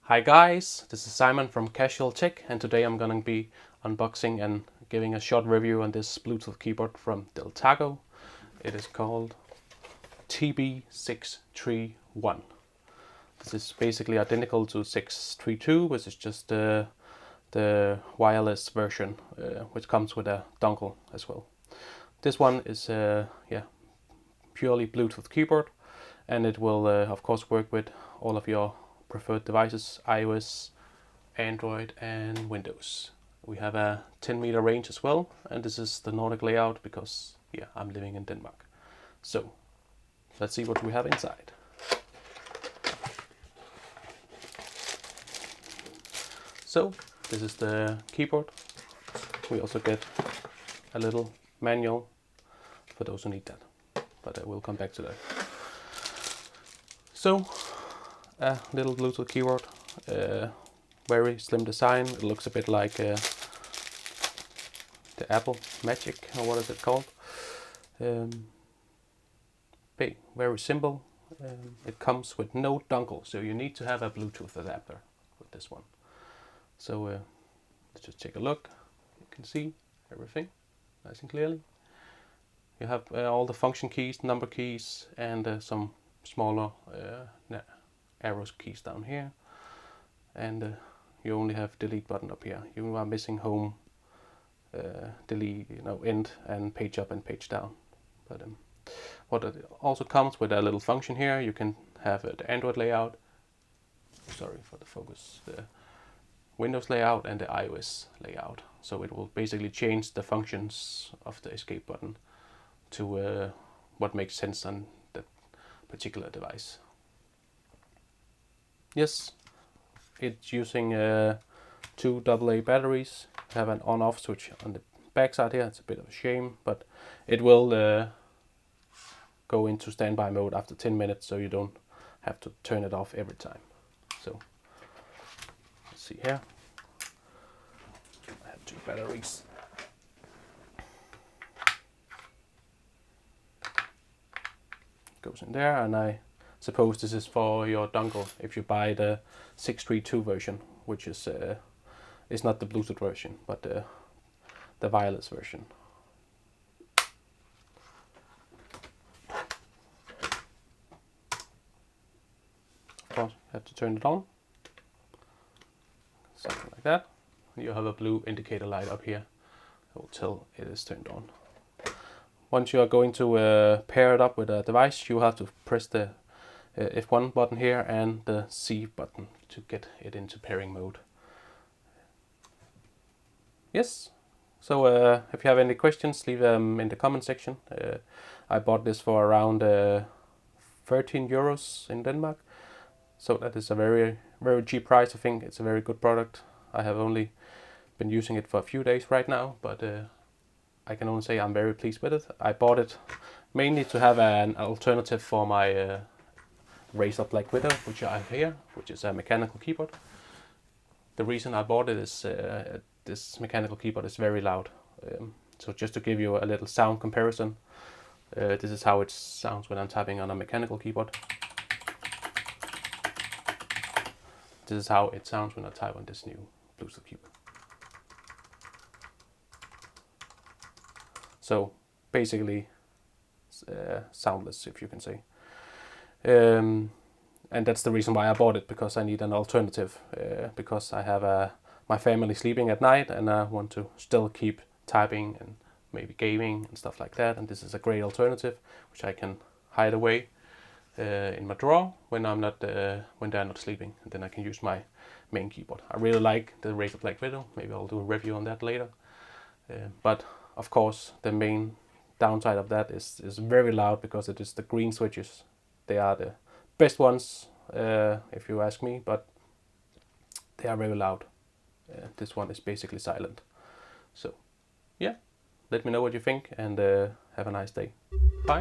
Hi guys, this is Simon from Casual Tech, and today I'm going to be unboxing and giving a short review on this Bluetooth keyboard from Deltaco. It is called TB-631. This is basically identical to 632, which is just the wireless version, which comes with a dongle as well. This one is purely Bluetooth keyboard, and it will of course work with all of your preferred devices: iOS, Android and Windows. We have a 10-meter range as well, and this is the Nordic layout because I'm living in Denmark. So let's see what we have inside. So this is the keyboard. We also get a little manual for those who need that, but I will come back to that. So a little Bluetooth keyboard, very slim design. It looks a bit like the Apple Magic, or what is it called? Very simple. It comes with no dongle, so you need to have a Bluetooth adapter with this one. So let's just take a look. You can see everything nice and clearly. You have all the function keys, number keys, and some smaller arrows keys down here, and you only have delete button up here. You are missing home, delete, end, and page up and page down. But what it also comes with a little function here. You can have the Android layout, sorry for the focus, the Windows layout and the iOS layout. So it will basically change the functions of the escape button to what makes sense on that particular device. Yes, it's using 2 AA batteries. Have an on-off switch on the back side here. It's a bit of a shame, but it will go into standby mode after 10 minutes, so you don't have to turn it off every time. So let's see here. I have 2 batteries. Goes in there, and I suppose this is for your dongle if you buy the 632 version, which is not the Bluetooth version, but the wireless version. Of course, you have to turn it on, something like that. You have a blue indicator light up here that will tell it is turned on. Once you are going to pair it up with a device, you have to press the F1 button here and the C button to get it into pairing mode. Yes, so if you have any questions, leave them in the comment section. I bought this for around 13 euros in Denmark, so that is a very cheap price. I think it's a very good product. I have only been using it for a few days right now, but I can only say I'm very pleased with it. I bought it mainly to have an alternative for my Razer Black Widow, which I have here, which is a mechanical keyboard. The reason I bought it is this mechanical keyboard is very loud. So just to give you a little sound comparison, this is how it sounds when I'm typing on a mechanical keyboard. This is how it sounds when I type on this new Bluetooth keyboard. So basically soundless, if you can say. And that's the reason why I bought it, because I need an alternative, because I have my family sleeping at night and I want to still keep typing and maybe gaming and stuff like that, and this is a great alternative which I can hide away in my drawer when when they're not sleeping, and then I can use my main keyboard. I really like the Razer Black Widow. Maybe I'll do a review on that later, but of course the main downside of that is very loud, because it is the green switches. They are the best ones, if you ask me, but they are very loud. This one is basically silent. So yeah, let me know what you think, and have a nice day. Bye.